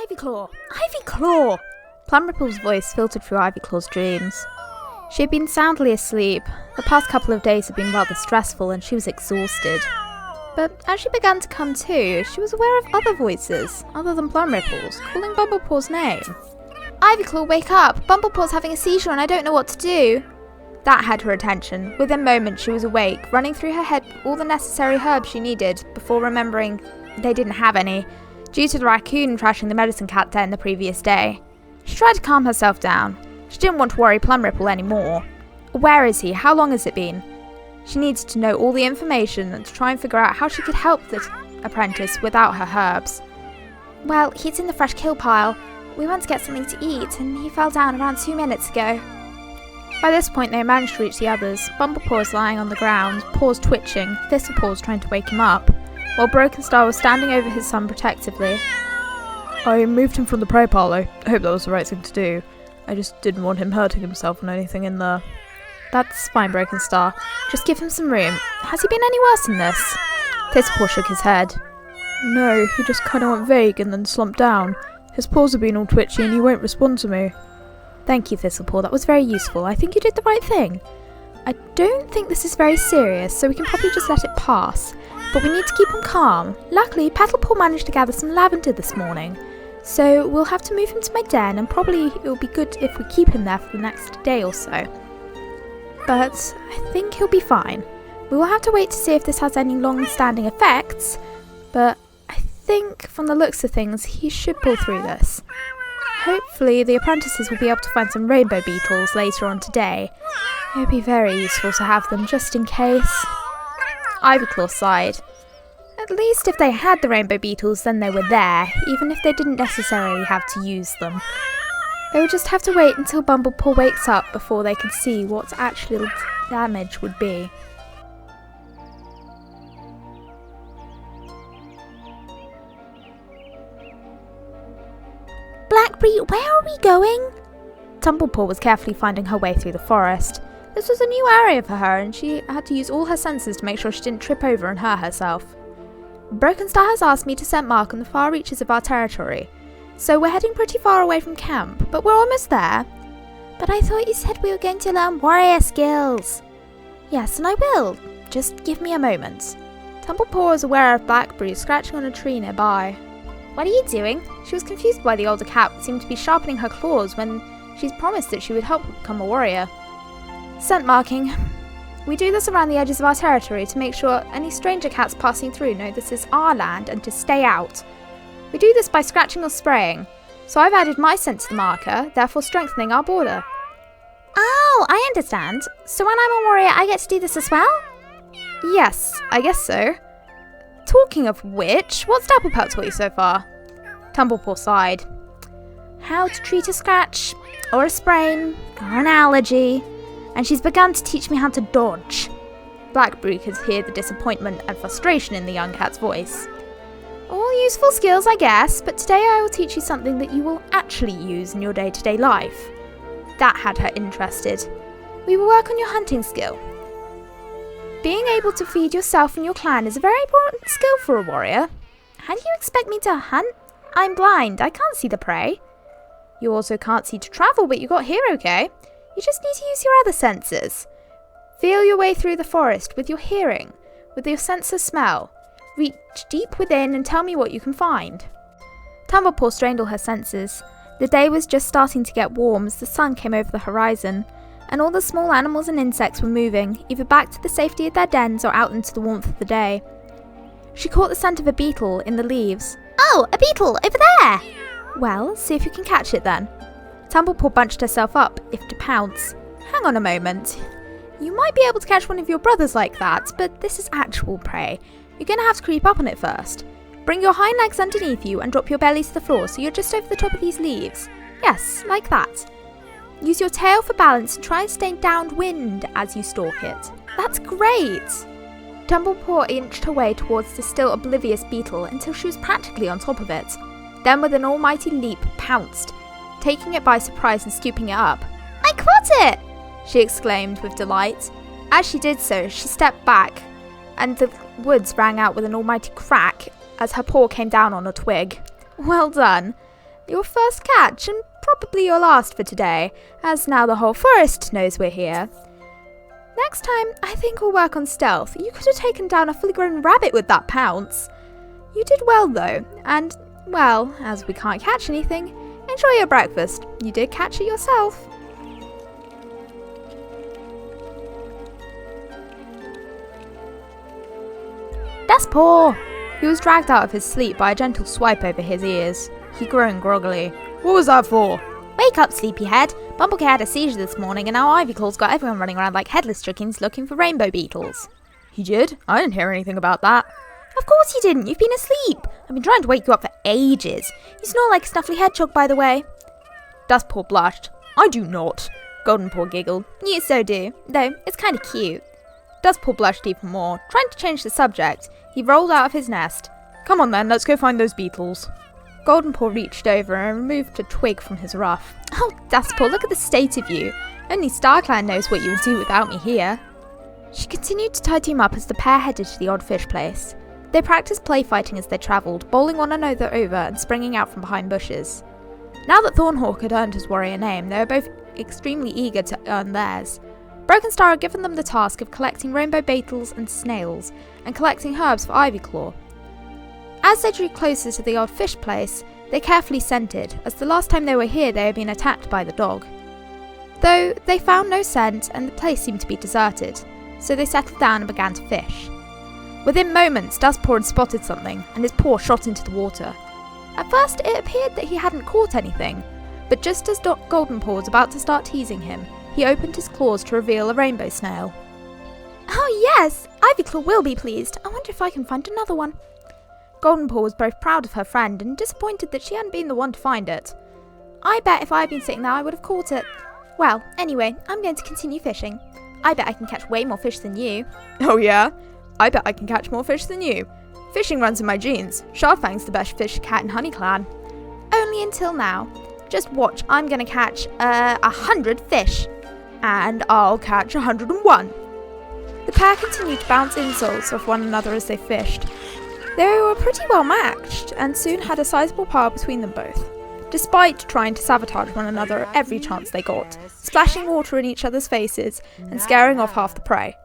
Ivyclaw! Ivyclaw! Plumripple's voice filtered through Ivyclaw's dreams. She had been soundly asleep. The past couple of days had been rather stressful and she was exhausted. But as she began to come to, she was aware of other voices, other than Plumripple's, calling Bumblepaw's name. Ivyclaw, wake up! Bumblepaw's having a seizure and I don't know what to do! That had her attention. Within moments she was awake, running through her head all the necessary herbs she needed, before remembering they didn't have any, due to the raccoon trashing the medicine cat den the previous day. She tried to calm herself down. She didn't want to worry Plumripple anymore. Where is he? How long has it been? She needed to know all the information and to try and figure out how she could help the apprentice without her herbs. Well, he's in the fresh kill pile. We went to get something to eat and he fell down around 2 minutes ago. By this point they managed to reach the others. Bumblepaw was lying on the ground, paws twitching, Thistlepaw was trying to wake him up, while Broken Star was standing over his son protectively. I moved him from the prayer pile. I hope that was the right thing to do. I just didn't want him hurting himself or anything in there. That's fine, Broken Star. Just give him some room. Has he been any worse than this? Thistlepaw shook his head. No, he just kind of went vague and then slumped down. His paws have been all twitchy and he won't respond to me. Thank you, Thistlepaw. That was very useful. I think you did the right thing. I don't think this is very serious, so we can probably just let it pass. But we need to keep him calm. Luckily, Paddlepaw managed to gather some lavender this morning. So we'll have to move him to my den, and probably it will be good if we keep him there for the next day or so. But I think he'll be fine. We will have to wait to see if this has any long-standing effects, but I think from the looks of things, he should pull through this. Hopefully the apprentices will be able to find some rainbow beetles later on today. It would be very useful to have them just in case. Ivyclaw sighed. At least if they had the rainbow beetles, then they were there, even if they didn't necessarily have to use them. They would just have to wait until Bumblepaw wakes up before they can see what actual damage would be. Blackberry, where are we going? Tumblepaw was carefully finding her way through the forest. This was a new area for her and she had to use all her senses to make sure she didn't trip over and hurt herself. Broken Star has asked me to scent mark on the far reaches of our territory. So we're heading pretty far away from camp, but we're almost there. But I thought you said we were going to learn warrior skills. Yes, and I will. Just give me a moment. Tumblepaw was aware of Blackberry scratching on a tree nearby. What are you doing? She was confused by the older cat, that seemed to be sharpening her claws when she'd promised that she would help her become a warrior. Scent marking. We do this around the edges of our territory to make sure any stranger cats passing through know this is our land and to stay out. We do this by scratching or spraying, so I've added my scent to the marker, therefore strengthening our border. Oh, I understand. So when I'm a warrior, I get to do this as well? Yes, I guess so. Talking of which, what's Dapplepelt taught you so far? Tumblepaw sighed. How to treat a scratch, or a sprain, or an allergy, and she's begun to teach me how to dodge. Blackberry could hear the disappointment and frustration in the young cat's voice. All useful skills, I guess, but today I will teach you something that you will actually use in your day-to-day life. That had her interested. We will work on your hunting skill. Being able to feed yourself and your clan is a very important skill for a warrior. How do you expect me to hunt? I'm blind, I can't see the prey. You also can't see to travel, but you got here okay. You just need to use your other senses. Feel your way through the forest with your hearing, with your sense of smell. Reach deep within and tell me what you can find. Tumblepaw strained all her senses. The day was just starting to get warm as the sun came over the horizon, and all the small animals and insects were moving, either back to the safety of their dens or out into the warmth of the day. She caught the scent of a beetle in the leaves. Oh, a beetle, over there! Well, see if you can catch it then. Tumblepaw bunched herself up, if to pounce. Hang on a moment. You might be able to catch one of your brothers like that, but this is actual prey. You're going to have to creep up on it first. Bring your hind legs underneath you and drop your belly to the floor so you're just over the top of these leaves. Yes, like that. Use your tail for balance and try and stay downwind as you stalk it. That's great! Tumblepaw inched her way towards the still oblivious beetle until she was practically on top of it. Then with an almighty leap, pounced, taking it by surprise and scooping it up. I caught it! She exclaimed with delight. As she did so, she stepped back, and the woods rang out with an almighty crack as her paw came down on a twig. Well done. Your first catch, and probably your last for today, as now the whole forest knows we're here. Next time, I think we'll work on stealth. You could have taken down a fully grown rabbit with that pounce. You did well though, and, well, as we can't catch anything, enjoy your breakfast. You did catch it yourself. Dustpaw! He was dragged out of his sleep by a gentle swipe over his ears. He groaned groggily. What was that for? Wake up, sleepyhead. Bumblecare had a seizure this morning and now Ivyclaw's got everyone running around like headless chickens looking for rainbow beetles. He did? I didn't hear anything about that. Of course you didn't. You've been asleep. I've been trying to wake you up for ages. You snore like a snuffly hedgehog, by the way. Dustpaw blushed. I do not. Goldenpaw giggled. You so do, though it's kind of cute. Dustpaw blushed even more. Trying to change the subject, he rolled out of his nest. Come on then, let's go find those beetles. Goldenpaw reached over and removed a twig from his ruff. Oh, Dustpaw, look at the state of you. Only StarClan knows what you would do without me here. She continued to tidy him up as the pair headed to the odd fish place. They practiced play fighting as they travelled, bowling one another over and springing out from behind bushes. Now that Thornhawk had earned his warrior name, they were both extremely eager to earn theirs. Broken Star had given them the task of collecting rainbow beetles and snails, and collecting herbs for Ivyclaw. As they drew closer to the old fish place, they carefully scented, as the last time they were here they had been attacked by the dog. Though they found no scent and the place seemed to be deserted, so they settled down and began to fish. Within moments, Dustpaw had spotted something, and his paw shot into the water. At first it appeared that he hadn't caught anything, but just as Goldenpaw was about to start teasing him, he opened his claws to reveal a rainbow snail. Oh yes! Ivyclaw will be pleased. I wonder if I can find another one. Goldenpaw was both proud of her friend and disappointed that she hadn't been the one to find it. I bet if I had been sitting there I would have caught it. Well, anyway, I'm going to continue fishing. I bet I can catch way more fish than you. Oh yeah? I bet I can catch more fish than you. Fishing runs in my genes. Sharfang's the best fish cat in Honey Clan. Only until now. Just watch, I'm going to catch 100 fish. And I'll catch 101. The pair continued to bounce insults off one another as they fished. They were pretty well matched, and soon had a sizable pile between them both, despite trying to sabotage one another at every chance they got, splashing water in each other's faces and scaring off half the prey.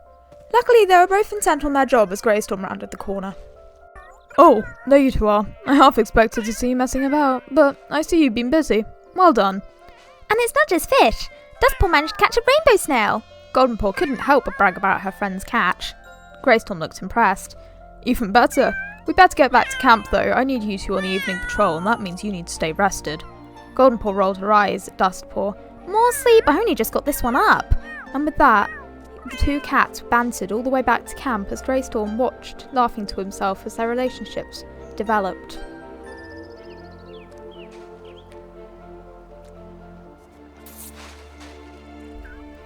Luckily, they were both intent on their job as Greystorm rounded the corner. Oh, there you two are. I half expected to see you messing about, but I see you've been busy. Well done. And it's not just fish. Dustpaw managed to catch a rainbow snail. Goldenpaw couldn't help but brag about her friend's catch. Greystorm looked impressed. Even better. We'd better get back to camp though. I need you two on the evening patrol, and that means you need to stay rested. Goldenpaw rolled her eyes at Dustpaw. More sleep? I only just got this one up. And with that, the two cats bantered all the way back to camp as Greystorm watched, laughing to himself as their relationships developed.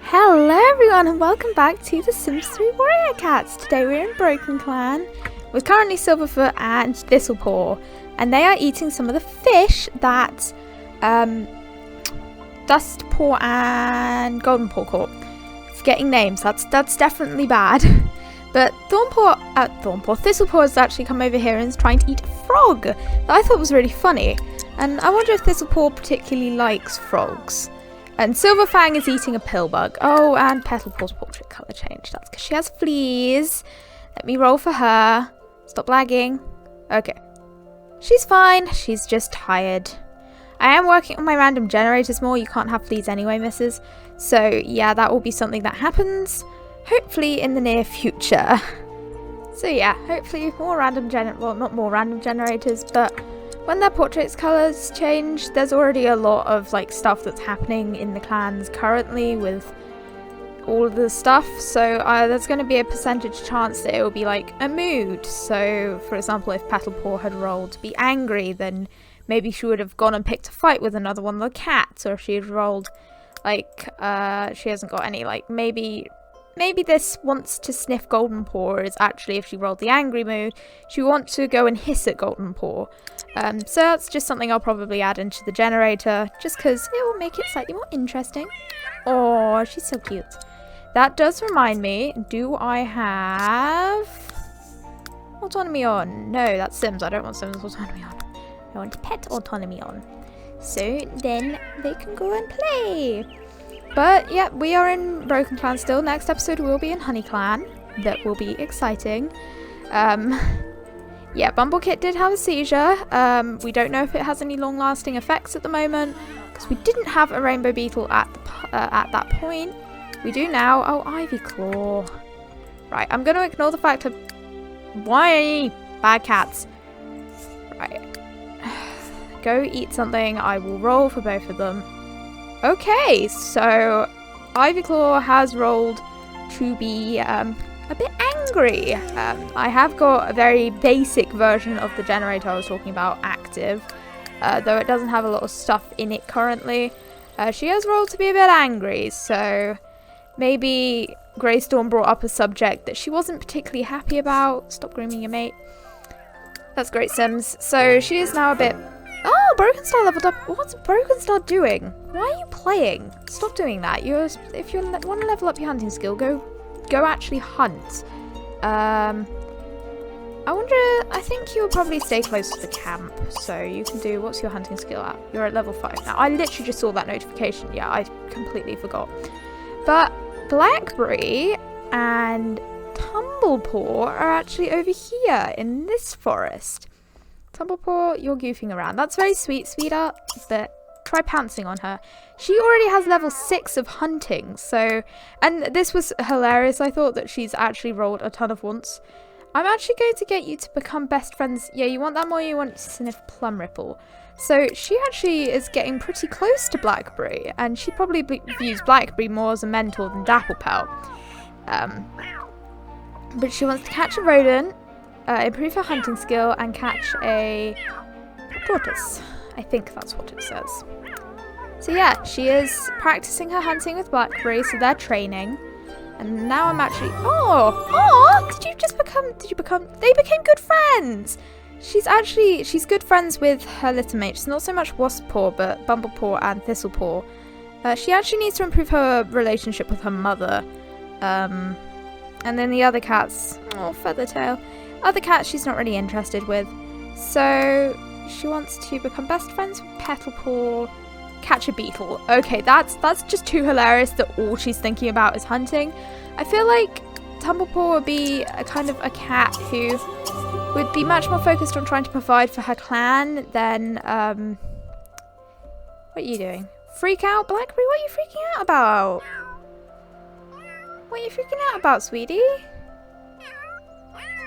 Hello everyone and welcome back to the Sims 3 Warrior Cats. Today we're in Broken Clan with currently Silverfoot and Thistlepaw, and they are eating some of the fish that Dustpaw and Goldenpaw caught. Forgetting names, that's definitely bad. But Thistlepaw has actually come over here and is trying to eat a frog that I thought was really funny, and I wonder if Thistlepaw particularly likes frogs. And Silverfang is eating a pillbug. Oh, and Petalpaw's portrait colour changed. That's because she has fleas. Let me roll for her. Stop lagging. Okay. She's fine. She's just tired. I am working on my random generators more. You can't have fleas anyway, missus. So, yeah, that will be something that happens. Hopefully in the near future. So, yeah, hopefully more random well, not more random generators, but when their portraits colours change, there's already a lot of like stuff that's happening in the clans currently with all of the stuff, so there's going to be a percentage chance that it will be like a mood. So for example, if Petalpaw had rolled to be angry, then maybe she would have gone and picked a fight with another one of the cats, or if she had rolled like she hasn't got any, like maybe this wants to sniff Goldenpaw is actually, if she rolled the angry mood, she wants to go and hiss at Goldenpaw. So that's just something I'll probably add into the generator, just because it will make it slightly more interesting. Oh, she's so cute. That does remind me, do I have autonomy on? No, that's Sims. I don't want Sims autonomy on. I want pet autonomy on. so then they can go and play. But yeah, we are in Broken Clan still. Next episode will be in Honey Clan. That will be exciting. Yeah, Bumbleclit did have a seizure. We don't know if it has any long-lasting effects at the moment, because we didn't have a rainbow beetle at that point. We do now. Oh, Ivy Claw. Right, I'm going to ignore the fact of... Why? Bad cats. Right. Go eat something. I will roll for both of them. Okay, so Ivy Claw has rolled to be a bit angry. I have got a very basic version of the generator I was talking about active, though it doesn't have a lot of stuff in it currently. She has rolled to be a bit angry, so maybe Greystorm brought up a subject that she wasn't particularly happy about. Stop grooming your mate. That's great, Sims. So she is now a bit... Oh, Broken Star leveled up. What's Broken Star doing? Why are you playing? Stop doing that. If you want to level up your hunting skill, go actually hunt. I think you'll probably stay close to the camp, so you can do... What's your hunting skill at? You're at level 5 now. I literally just saw that notification. Yeah, I completely forgot. But Blackberry and Tumblepaw are actually over here in this forest. Tumblepaw, you're goofing around. That's very sweet, sweetheart, but try pouncing on her. She already has level 6 of hunting, so... And this was hilarious. I thought that she's actually rolled a ton of once. I'm actually going to get you to become best friends. Yeah, you want that more, you want to sniff Plum Ripple. So she actually is getting pretty close to Blackberry, and she probably views Blackberry more as a mentor than Dapplepelt. But she wants to catch a rodent, improve her hunting skill, and catch a tortoise. I think that's what it says. So yeah, she is practicing her hunting with Blackberry, so they're training. And now I'm actually... Oh! They became good friends! She's good friends with her little mates. Not so much Wasppaw, but Bumblepaw and Thistlepaw. She actually needs to improve her relationship with her mother. And then the other cats... Oh, Feathertail. Other cats she's not really interested with. So she wants to become best friends with Petalpaw, catch a beetle. Okay, that's just too hilarious that all she's thinking about is hunting. I feel like Tumblepaw would be a kind of a cat who would be much more focused on trying to provide for her clan than what are you doing? Freak out, Blackberry? What are you freaking out about? What are you freaking out about, sweetie?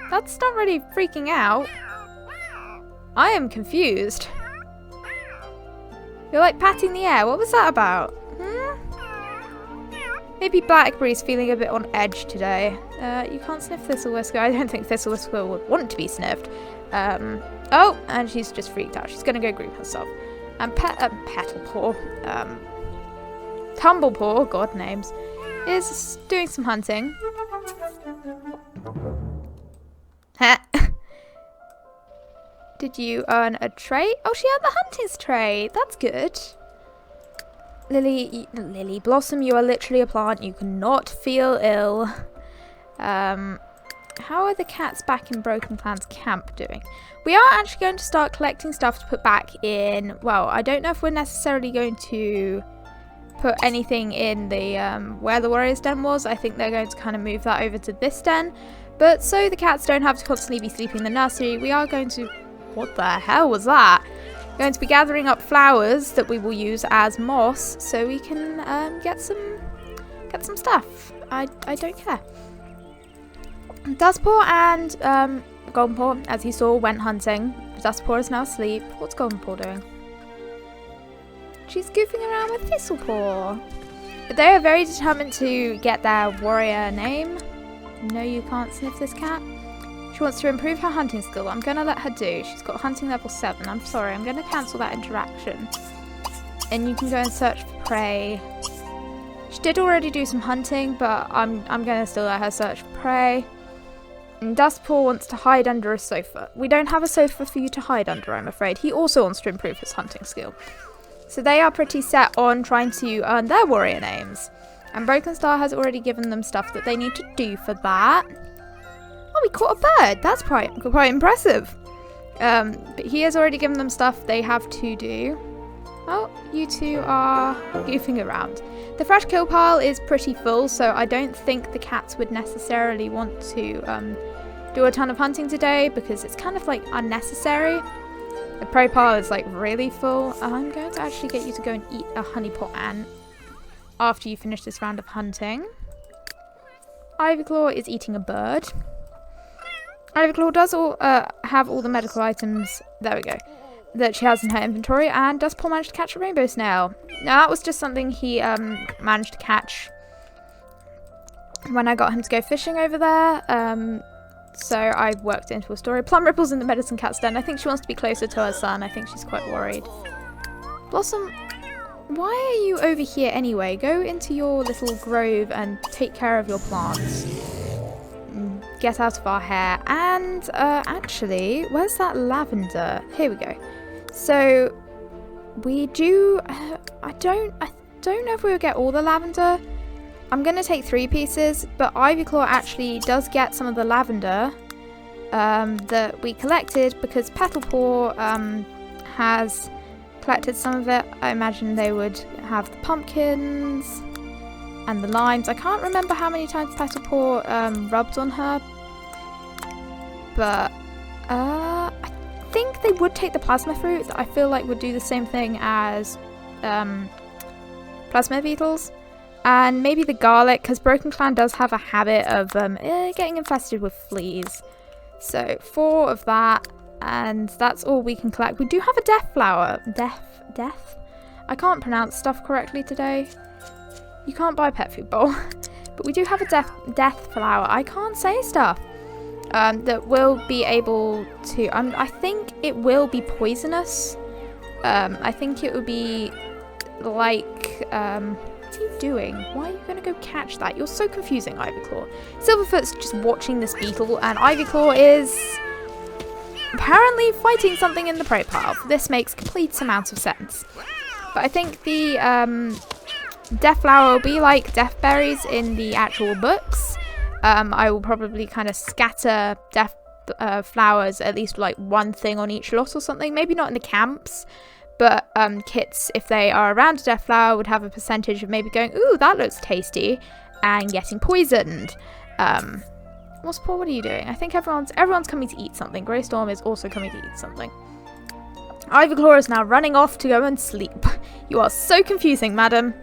That's not really freaking out. I am confused. You're like patting the air. What was that about? Maybe Blackberry's feeling a bit on edge today. You can't sniff Thistlewhisker. I don't think Thistlewhisker would want to be sniffed. Oh, and she's just freaked out. She's going to go groom herself. And Petalpaw, Tumblepaw, God names, is doing some hunting. Did you earn a trait? Oh, she had the hunting's trait. That's good. Lily Blossom, you are literally a plant. You cannot feel ill. How are the cats back in Broken Clan's camp doing? We are actually going to start collecting stuff to put back in... Well, I don't know if we're necessarily going to put anything in the where the Warrior's Den was. I think they're going to kind of move that over to this den. But so the cats don't have to constantly be sleeping in the nursery, we are going to... What the hell was that? We're going to be gathering up flowers that we will use as moss so we can get some stuff. I don't care. Dustpaw and Goldenpaw, as you saw, went hunting. Dustpaw is now asleep. What's Goldenpaw doing? She's goofing around with Thistlepaw. But they are very determined to get their warrior name. No, you can't sniff this cat. She wants to improve her hunting skill. I'm going to let her do. She's got hunting level 7. I'm sorry, I'm going to cancel that interaction. And you can go and search for prey. She did already do some hunting, but I'm going to still let her search for prey. And Dustpaw wants to hide under a sofa. We don't have a sofa for you to hide under, I'm afraid. He also wants to improve his hunting skill. So they are pretty set on trying to earn their warrior names. And Broken Star has already given them stuff that they need to do for that. Oh, we caught a bird. That's quite impressive. But he has already given them stuff they have to do. Oh, you two are goofing around. The fresh kill pile is pretty full, so I don't think the cats would necessarily want to do a ton of hunting today because it's kind of like unnecessary. The prey pile is like really full. I'm going to actually get you to go and eat a honeypot ant after you finish this round of hunting. Ivyclaw is eating a bird. Ivyclaw does have all the medical items, there we go, that she has in her inventory, and does Paul manage to catch a rainbow snail. Now that was just something he managed to catch when I got him to go fishing over there. So I worked into a story. Plum Ripple's in the medicine cat's den. I think she wants to be closer to her son. I think she's quite worried. Blossom, why are you over here anyway? Go into your little grove and take care of your plants. Get out of our hair. And actually, where's that lavender? Here we go. So we do. I don't know if we will get all the lavender. I'm gonna take 3 pieces, but Ivyclaw actually does get some of the lavender that we collected because Petalpaw has collected some of it. I imagine they would have the pumpkins and the limes. I can't remember how many times Petalpaw rubbed on her, but I think they would take the plasma fruit that I feel like would do the same thing as plasma beetles. And maybe the garlic, because Broken Clan does have a habit of getting infested with fleas. So 4 of that, and that's all we can collect. We do have a death flower. Death? I can't pronounce stuff correctly today. You can't buy a pet food bowl. But we do have a death flower. I can't say stuff. That will be able to... I think it will be poisonous. I think it would be like... what are you doing? Why are you going to go catch that? You're so confusing, Ivyclaw. Silverfoot's just watching this beetle, and Ivyclaw is apparently fighting something in the prey pile. This makes complete amount of sense. But I think the death flower will be like death berries in the actual books. I will probably kind of scatter death flowers, at least like 1 thing on each lot or something. Maybe not in the camps. But kits, if they are around a death flower, would have a percentage of maybe going, ooh, that looks tasty, and getting poisoned. Paul, what are you doing? I think everyone's coming to eat something. Greystorm is also coming to eat something. Ivyclaw is now running off to go and sleep. You are so confusing, madam.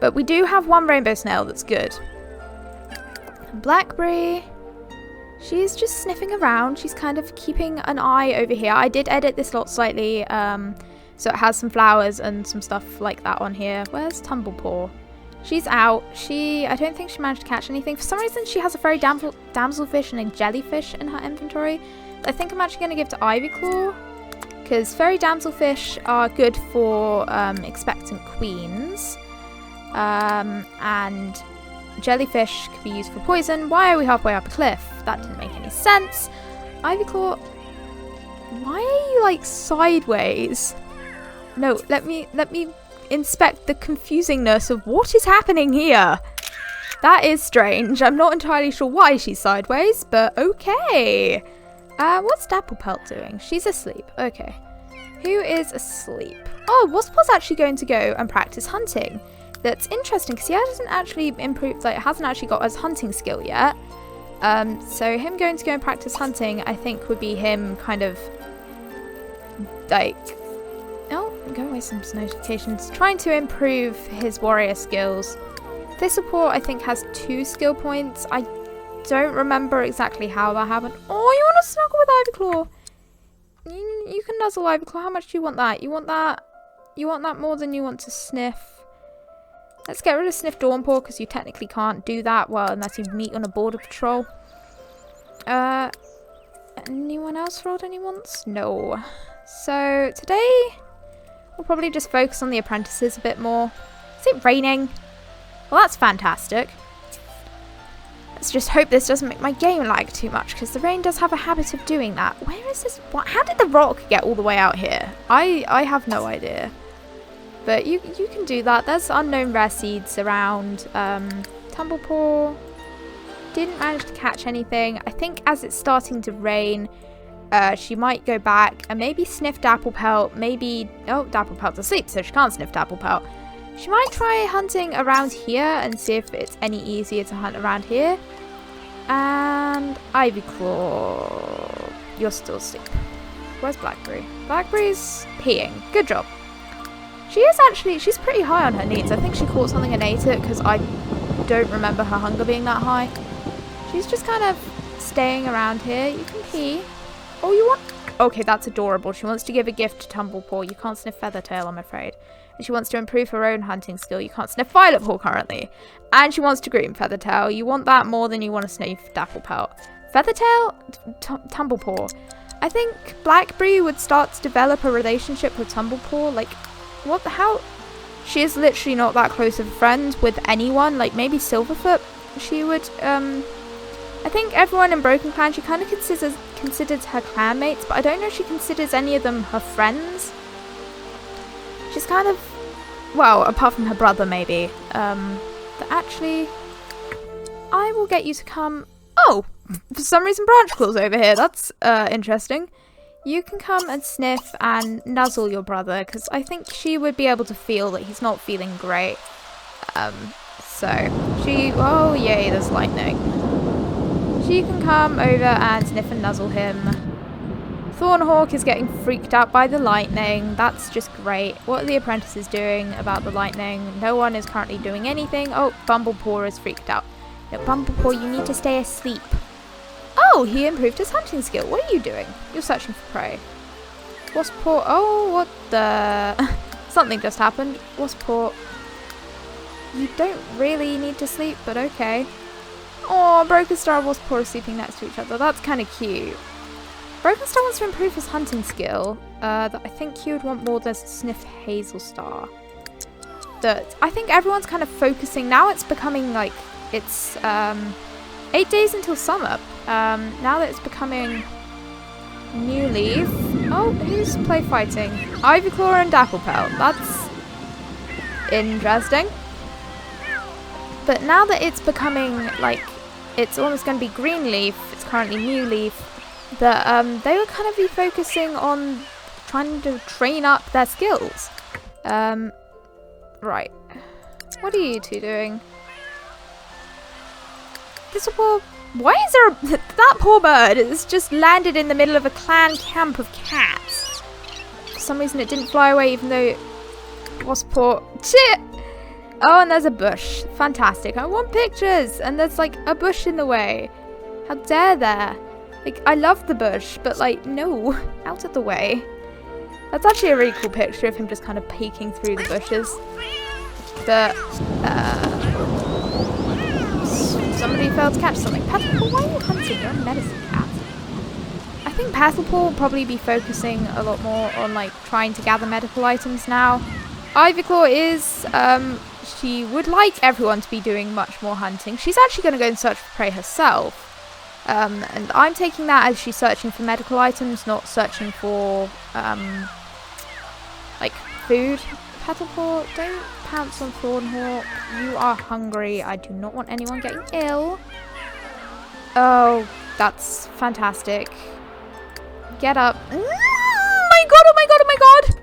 But we do have 1 rainbow snail that's good. Blackberry, she's just sniffing around. She's kind of keeping an eye over here. I did edit this lot slightly, so it has some flowers and some stuff like that on here. Where's Tumblepaw? She's out. I don't think she managed to catch anything. For some reason, she has a fairy damselfish and a jellyfish in her inventory. I think I'm actually going to give to Ivyclaw, because fairy damselfish are good for expectant queens. And jellyfish could be used for poison. Why are we halfway up a cliff? That didn't make any sense. Ivyclaw, why are you like sideways? No, let me inspect the confusingness of what is happening here. That is strange. I'm not entirely sure why she's sideways, but okay. What's Dapplepelt doing? She's asleep. Okay. Who is asleep? Oh, Waspaw's actually going to go and practice hunting. That's interesting because he hasn't actually improved, like hasn't actually got his hunting skill yet. So him going to go and practice hunting, I think would be him kind of like, oh, go away some notifications. Trying to improve his warrior skills. Thistleport, I think, has 2 skill points. I don't remember exactly how that happened. Oh, you want to snuggle with Ivyclaw? You can nuzzle Ivyclaw. How much do you want that? You want that? You want that more than you want to sniff? Let's get rid of Sniff Dawnpaw because you technically can't do that well unless you meet on a border patrol. Anyone else rolled any once? No. So today we'll probably just focus on the apprentices a bit more. Is it raining? Well, that's fantastic. Let's just hope this doesn't make my game lag too much because the rain does have a habit of doing that. Where is this? How did the rock get all the way out here? I have no idea. But you can do that. There's unknown rare seeds around. Tumblepaw didn't manage to catch anything. I think as it's starting to rain, She might go back and maybe sniff Dapplepelt. Maybe... Oh, Dapplepelt's asleep, so she can't sniff Dapplepelt. She might try hunting around here and see if it's any easier to hunt around here. And Ivyclaw, you're still asleep. Where's Blackberry? Blackberry's peeing. Good job. She's pretty high on her needs. I think she caught something and ate it because I don't remember her hunger being that high. She's just kind of staying around here. You can pee. Oh, you want... Okay, that's adorable. She wants to give a gift to Tumblepaw. You can't sniff Feathertail, I'm afraid. And she wants to improve her own hunting skill. You can't sniff Violetpaw currently. And she wants to groom Feathertail. You want that more than you want to sniff Dapplepelt. Feathertail? Tumblepaw. I think Blackberry would start to develop a relationship with Tumblepaw. Like, what the hell? She is literally not that close of a friend with anyone. Like, maybe Silverfoot she would, I think everyone in Broken Clan, she kind of considers her clanmates, but I don't know if she considers any of them her friends. She's kind of, well, apart from her brother maybe. But actually, I will get you to come. Oh, for some reason Branchclaw's over here. That's interesting. You can come and sniff and nuzzle your brother, because I think she would be able to feel that he's not feeling great. Oh yay, there's lightning. She can come over and sniff and nuzzle him. Thornhawk is getting freaked out by the lightning. That's just great. What are the apprentices doing about the lightning? No one is currently doing anything. Oh, Bumblepaw is freaked out. No, Bumblepaw, you need to stay asleep. Oh, he improved his hunting skill. What are you doing? You're searching for prey. Wasppaw. Oh, what the... Something just happened. Wasppaw. You don't really need to sleep, but okay. Oh, Broken Star and Wasppaw are sleeping next to each other. That's kind of cute. Broken Star wants to improve his hunting skill. I think he would want more than sniff Hazel Star. I think everyone's kind of focusing. Now it's becoming like... It's 8 days until summer. Now that it's becoming New Leaf. Oh, who's play fighting? Ivyclaw and Dapplepelt. That's interesting. But now that it's becoming like it's almost going to be Green Leaf, it's currently New Leaf, that they will kind of be focusing on trying to train up their skills. Right. What are you two doing? This poor... Why is there a... That poor bird has just landed in the middle of a clan camp of cats. For some reason it didn't fly away even though it was poor... Shit! Oh, and there's a bush. Fantastic. I want pictures! And there's like a bush in the way. How dare there? Like, I love the bush, but like, no. Out of the way. That's actually a really cool picture of him just kind of peeking through the bushes. But, somebody failed to catch something. Pathlepaw, why are you hunting? You're a medicine cat. I think Pathlepaw will probably be focusing a lot more on like trying to gather medical items now. Ivyclaw is, she would like everyone to be doing much more hunting. She's actually going to go and search for prey herself. And I'm taking that as she's searching for medical items, not searching for, like, food. Pathlepaw, don't pounce on Thornhawk. You are hungry. I do not want anyone getting ill. Oh, that's fantastic. Get up. Oh my god, oh my god, oh my god!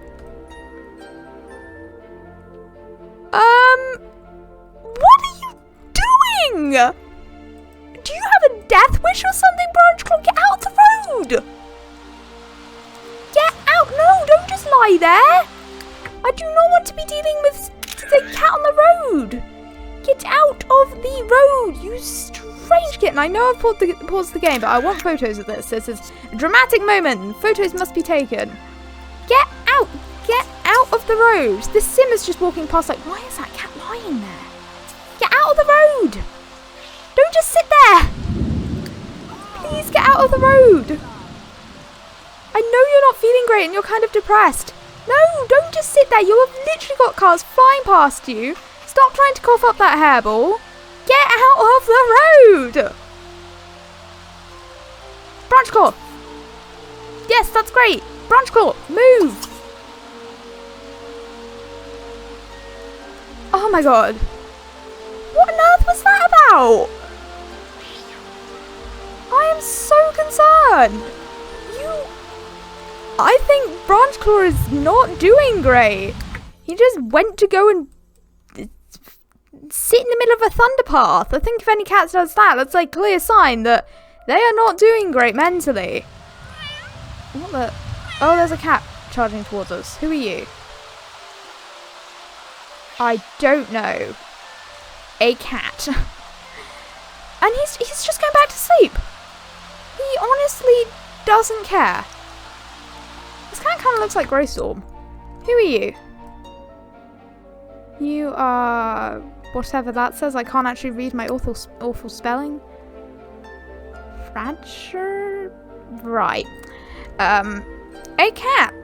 What are you doing? Do you have a death wish or something, Branchclaw? Get out the road! Get out! No, don't just lie there! I do not want to be dealing with the cat on the road! Get out of the road, you strange kitten! I know I've paused the game, but I want photos of this. This is a dramatic moment. Photos must be taken. Get out! Get out of the road! This sim is just walking past like, why is that cat lying there? Get out of the road! Don't just sit there! Please get out of the road! I know you're not feeling great and you're kind of depressed. No, don't just sit there. You have literally got cars flying past you. Stop trying to cough up that hairball. Get out of the road! Branchclaw! Yes, that's great! Branchclaw, move! Oh my god. What on earth was that about? I am so concerned. You I think Branchclaw is not doing great. He just went to go and sit in the middle of a thunderpath. I think if any cat does that, that's like clear sign that they are not doing great mentally. What the? Oh, there's a cat charging towards us. Who are you? I don't know. A cat. And he's just going back to sleep. He honestly doesn't care. This cat kind of looks like Greystorm. Who are you? You are whatever that says. I can't actually read my awful spelling. Fracture? Right. A cat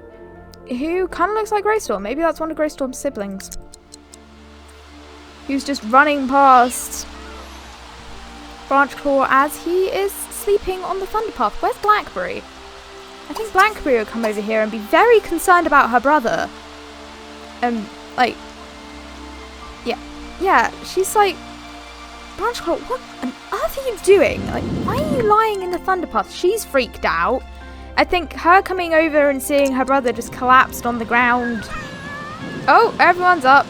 who kind of looks like Greystorm. Maybe that's one of Greystorm's siblings. Who's just running past Branchclaw as he is sleeping on the thunderpath. Where's Blackberry? I think Blackberry will come over here and be very concerned about her brother. Like, yeah, she's like, Branchclaw, what on earth are you doing? Like, why are you lying in the thunderpath? She's freaked out. I think her coming over and seeing her brother just collapsed on the ground. Oh, everyone's up.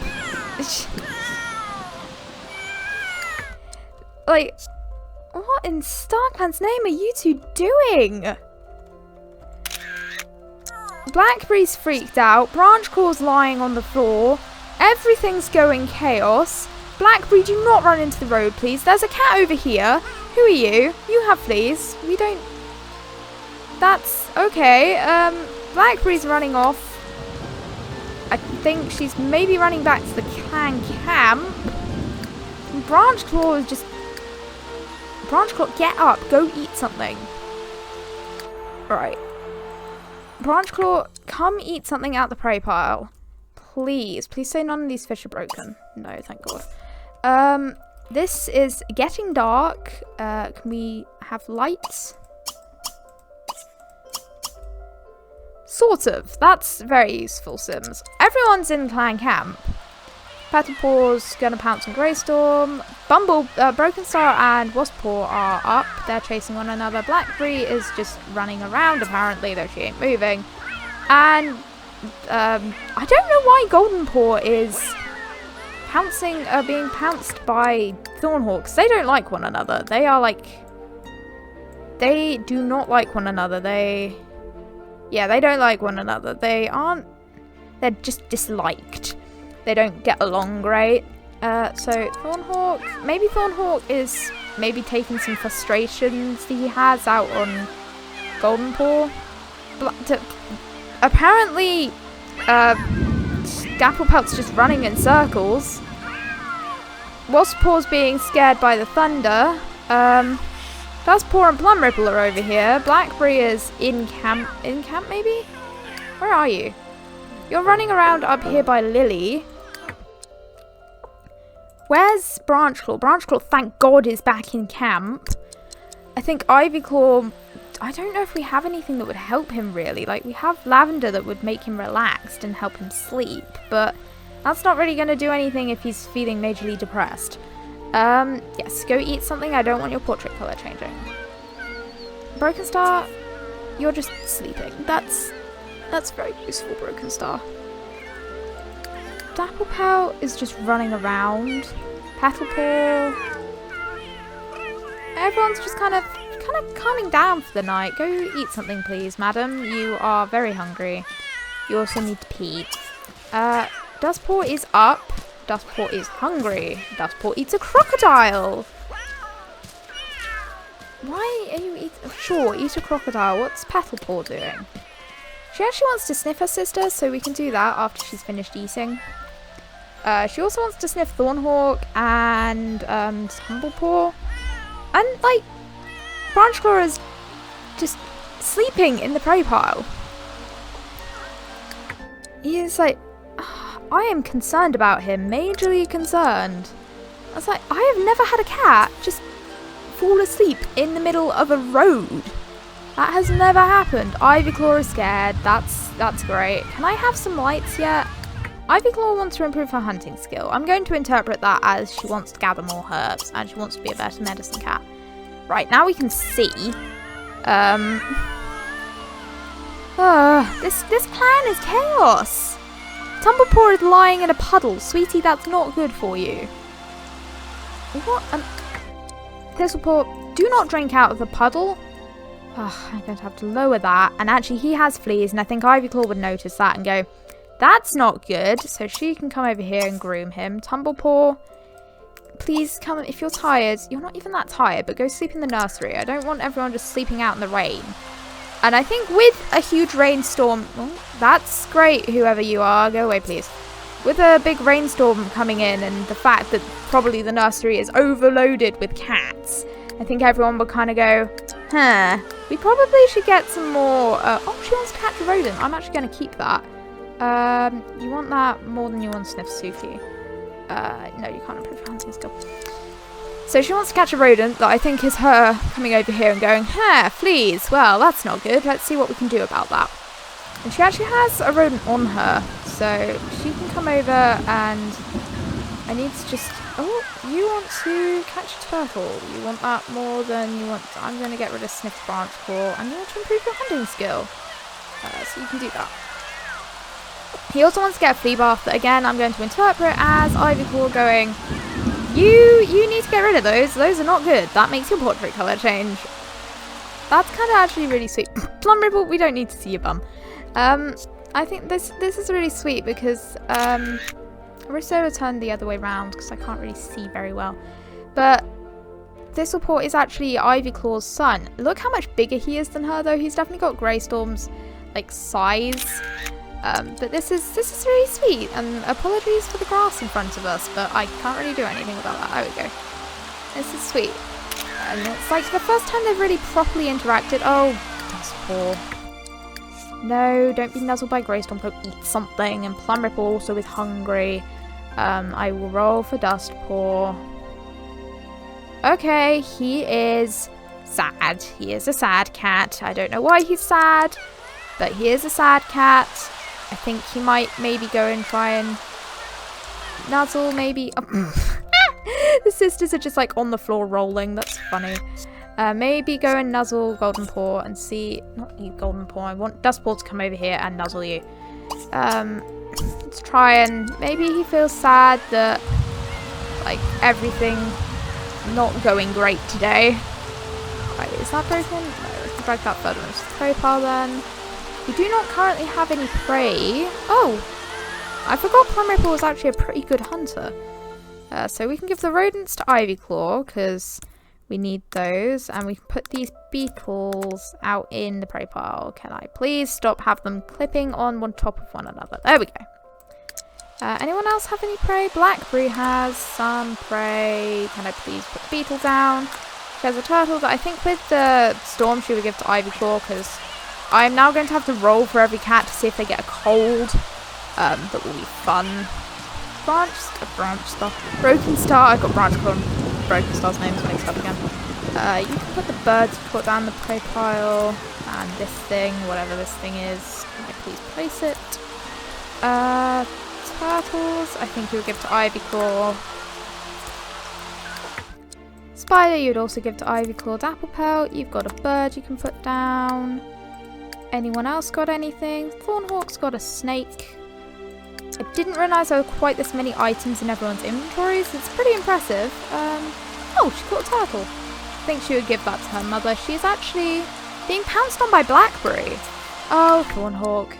Like, what in Starclan's name are you two doing? Blackberry's freaked out. Branchclaw's lying on the floor. Everything's going chaos. Blackberry, do not run into the road, please. There's a cat over here. Who are you? You have fleas. We don't... That's okay. Blackberry's running off. I think she's maybe running back to the clan camp. Branchclaw is just... Branchclaw, get up. Go eat something. Right. Branchclaw, come eat something out the prey pile. Please. Please say none of these fish are broken. No, thank God. This is getting dark. Can we have lights? Sort of. That's very useful, Sims. Everyone's in clan camp. Petalpaw's gonna pounce on Greystorm. Broken Star and Wasppaw are up. They're chasing one another. Blackberry is just running around, apparently, though she ain't moving. And I don't know why Goldenpaw is being pounced by Thornhawks. They don't like one another. They are like... They do not like one another. Yeah, they don't like one another. They're just disliked. They don't get along great. So Thornhawk, maybe Thornhawk is taking some frustrations that he has out on Goldenpaw. Apparently, Dapplepelt's just running in circles. Wasppaw's being scared by the thunder. Duskpaw and Plumripple are over here. Blackberry is in camp. In camp, maybe? Where are you? You're running around up here by Lily. Where's Branchclaw? Branchclaw, thank God, is back in camp. I think Ivyclaw... I don't know if we have anything that would help him, really. Like, we have Lavender that would make him relaxed and help him sleep. But that's not really going to do anything if he's feeling majorly depressed. Yes, go eat something. I don't want your portrait colour changing. Broken Star, you're just sleeping. That's very useful, Broken Star. Dapplepelt is just running around. Petalpaw. Everyone's just kind of calming down for the night. Go eat something, please, madam. You are very hungry. You also need to pee. Duskpaw is up. Duskpaw is hungry. Duskpaw eats a crocodile. Why are you eating? Sure, eat a crocodile. What's Petalpaw doing? She actually wants to sniff her sister, so we can do that after she's finished eating. She also wants to sniff Thornhawk and Tumblepaw. And, like, Branchclaw is just sleeping in the prey pile. He is like, I am concerned about him, majorly concerned. I was like, I have never had a cat just fall asleep in the middle of a road. That has never happened. Ivyclaw is scared. That's great. Can I have some lights yet? Ivyclaw wants to improve her hunting skill. I'm going to interpret that as she wants to gather more herbs and she wants to be a better medicine cat. Right, now we can see. This plan is chaos. Tumblepaw is lying in a puddle. Sweetie, that's not good for you. What? Thistlepaw, do not drink out of the puddle. Oh, I'm going to have to lower that. And actually, he has fleas, and I think Ivyclaw would notice that and go, that's not good. So she can come over here and groom him. Tumblepaw, please come. If you're tired, you're not even that tired, but go sleep in the nursery. I don't want everyone just sleeping out in the rain. And I think with a huge rainstorm, that's great, whoever you are. Go away, please. With a big rainstorm coming in and the fact that probably the nursery is overloaded with cats, I think everyone would kind of go, we probably should get some more. Oh, she wants to catch a rodent. I'm actually going to keep that. You want that more than you want Sniff Suki. No, you can't improve your hunting skill. So she wants to catch a rodent that I think is her coming over here and going, fleas. Well, that's not good. Let's see what we can do about that. And she actually has a rodent on her. So she can come over and I need to just... Oh, you want to catch a turtle. You want that more than you want... I'm going to get rid of Sniff Branch Claw. And you want to improve your hunting skill. So you can do that. He also wants to get a flea bath that, again, I'm going to interpret as Ivyclaw going... You need to get rid of those. Those are not good. That makes your portrait colour change. That's kind of actually really sweet. Plum Ripple, we don't need to see your bum. I think this is really sweet because I wish they would turn the other way around because I can't really see very well. But Thistlepaw is actually Ivyclaw's son. Look how much bigger he is than her, though. He's definitely got Greystorm's like size. But this is really sweet, and apologies for the grass in front of us, but I can't really do anything about that. There we go. This is sweet. And it's like the first time they've really properly interacted. Oh, Dustpaw. No, don't be nuzzled by Greystorm. Go eat something. And Plum Ripple also is hungry. I will roll for Dustpaw. Okay, he is sad. He is a sad cat. I don't know why he's sad, but he is a sad cat. I think he might maybe go and try and nuzzle, maybe. Oh. The sisters are just like on the floor rolling. That's funny. Maybe go and nuzzle Golden Paw and see. Not you, Golden Paw. I want Dustpaw to come over here and nuzzle you. Let's try and maybe he feels sad that like everything not going great today. Right, is that broken? No, let's drag that further into the prey pile then. We do not currently have any prey. Oh, I forgot Plum Ripple was actually a pretty good hunter. So we can give the rodents to Ivyclaw because we need those, and we can put these beetles out in the prey pile. Can I please stop have them clipping on one top of one another? There we go. Anyone else have any prey? Blackberry has some prey. Can I please put the beetle down? She has a turtle that I think with the storm she would give to Ivyclaw because I'm now going to have to roll for every cat to see if they get a cold. That will be fun. Branch Star. Broken Star. I've got Branch Claw and Broken Star's names mixed up again. You can put the birds, put down the prey pile, and this thing, whatever this thing is. Can I please place it? Turtles, I think you would give to Ivyclaw. Spider, you'd also give to Ivyclaw. Dapple Pelt, you've got a bird you can put down. Anyone else got anything? Thornhawk's got a snake. I didn't realise there were quite this many items in everyone's inventories. It's pretty impressive. Oh, she got a turtle. I think she would give that to her mother. She is actually being pounced on by Blackberry. Oh, Thornhawk.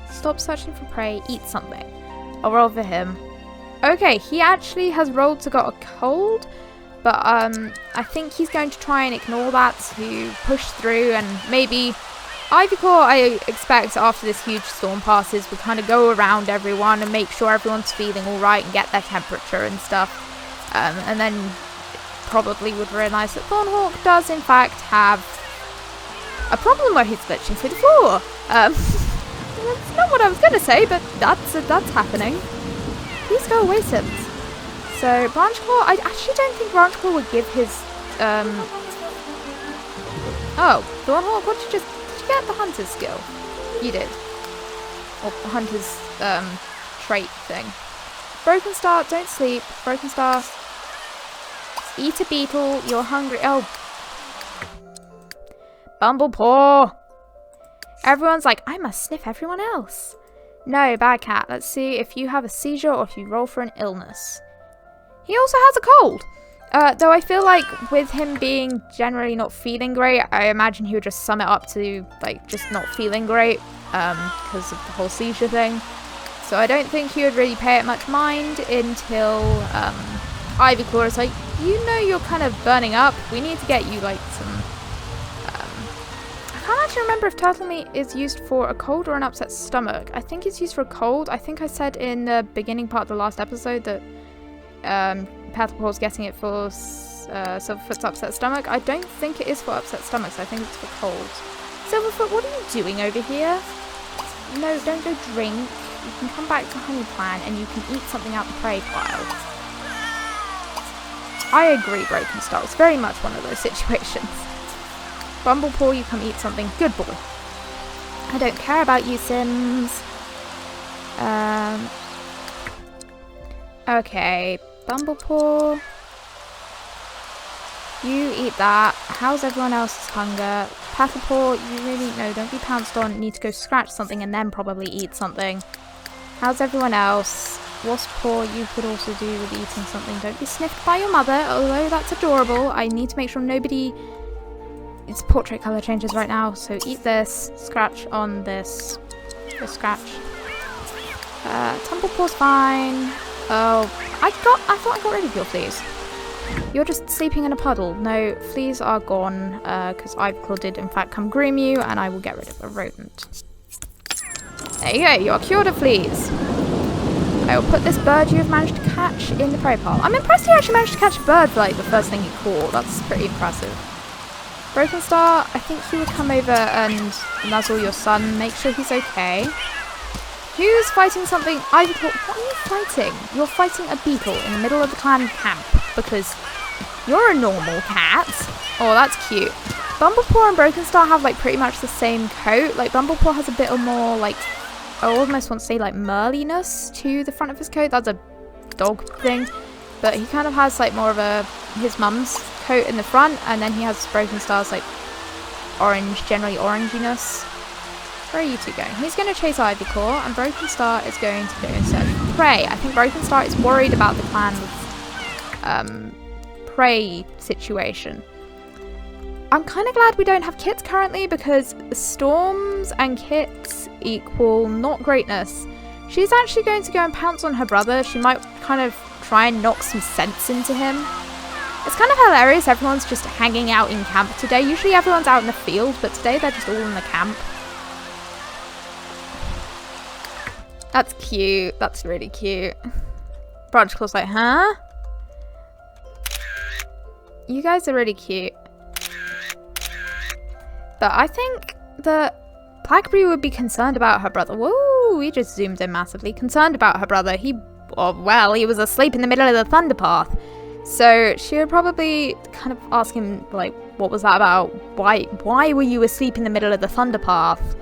Stop searching for prey. Eat something. I'll roll for him. Okay, he actually has rolled to got a cold. But I think he's going to try and ignore that to push through, and maybe Ivyclaw, I expect after this huge storm passes, will kind of go around everyone and make sure everyone's feeling alright and get their temperature and stuff. And then probably would realise that Thornhawk does in fact have a problem where he's glitching through the floor. That's not what I was going to say, but that's happening. Please go away, Sims. So, Branchclaw, I actually don't think Branchclaw would give his, Oh, Thornhawk, what did you get the hunter's skill? You did. Or the hunter's, trait thing. Broken Star, don't sleep. Broken Star, eat a beetle, you're hungry. Oh. Bumblepaw. Everyone's like, I must sniff everyone else. No, bad cat. Let's see if you have a seizure or if you roll for an illness. He also has a cold. Though I feel like with him being generally not feeling great, I imagine he would just sum it up to, like, just not feeling great, because of the whole seizure thing. So I don't think he would really pay it much mind until, Ivyclaw is like, you know you're kind of burning up. We need to get you, like, some, I can't actually remember if turtle meat is used for a cold or an upset stomach. I think it's used for a cold. I think I said in the beginning part of the last episode that, Paddlepaw's getting it for Silverfoot's upset stomach. I don't think it is for upset stomachs. I think it's for colds. Silverfoot, what are you doing over here? No, don't go drink. You can come back to Honeyplan and you can eat something out the prey pile. I agree, Broken Star. It's very much one of those situations. Bumblepaw, you come eat something. Good boy. I don't care about you, Sims. Okay. Bumblepaw, you eat that. How's everyone else's hunger? Paddlepaw, you really, no, don't be pounced on. Need to go scratch something and then probably eat something. How's everyone else? Wasppaw, you could also do with eating something. Don't be sniffed by your mother, although that's adorable. I need to make sure nobody... Its portrait colour changes right now, so eat this. Scratch on this. Go scratch. Tumblepaw's fine. Oh, I thought I got rid of your fleas. You're just sleeping in a puddle. No, fleas are gone, because Ivyclaw did in fact come groom you, and I will get rid of a rodent. There you go, you're cured of fleas. I will put this bird you have managed to catch in the prey pile. I'm impressed you actually managed to catch a bird for like the first thing you caught. That's pretty impressive. Broken Star, I think you would come over and nuzzle your son, make sure he's okay. Who's fighting something? Ivyclaw, what are you fighting? You're fighting a beetle in the middle of the clan camp because you're a normal cat. Oh, that's cute. Bumblepaw and Broken Star have like pretty much the same coat. Like Bumblepaw has a bit more like, I almost want to say like merliness to the front of his coat. That's a dog thing. But he kind of has like more of a, his mum's coat in the front, and then he has Broken Star's like orange, generally oranginess. Where are you two going? He's going to chase Ivyclaw, and Broken Star is going to go and search for prey. I think Broken Star is worried about the clan's prey situation. I'm kind of glad we don't have kits currently, because storms and kits equal not greatness. She's actually going to go and pounce on her brother. She might kind of try and knock some sense into him. It's kind of hilarious. Everyone's just hanging out in camp today. Usually everyone's out in the field, but today they're just all in the camp. That's cute. That's really cute. Branchclaw's like, huh? You guys are really cute. But I think that Blackberry would be concerned about her brother. Whoa, we just zoomed in massively. Concerned about her brother. He was asleep in the middle of the Thunderpath. So she would probably kind of ask him, like, what was that about? Why were you asleep in the middle of the Thunderpath?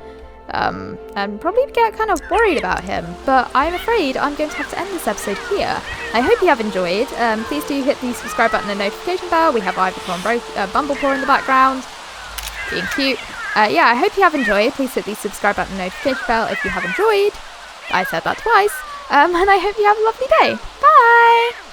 And probably get kind of worried about him. But I'm afraid I'm going to have to end this episode here. I hope you have enjoyed. Please do hit the subscribe button and notification bell. We have Ivyclaw and Bumblepaw in the background. Being cute. Yeah, I hope you have enjoyed. Please hit the subscribe button and notification bell if you have enjoyed. I said that twice. And I hope you have a lovely day. Bye!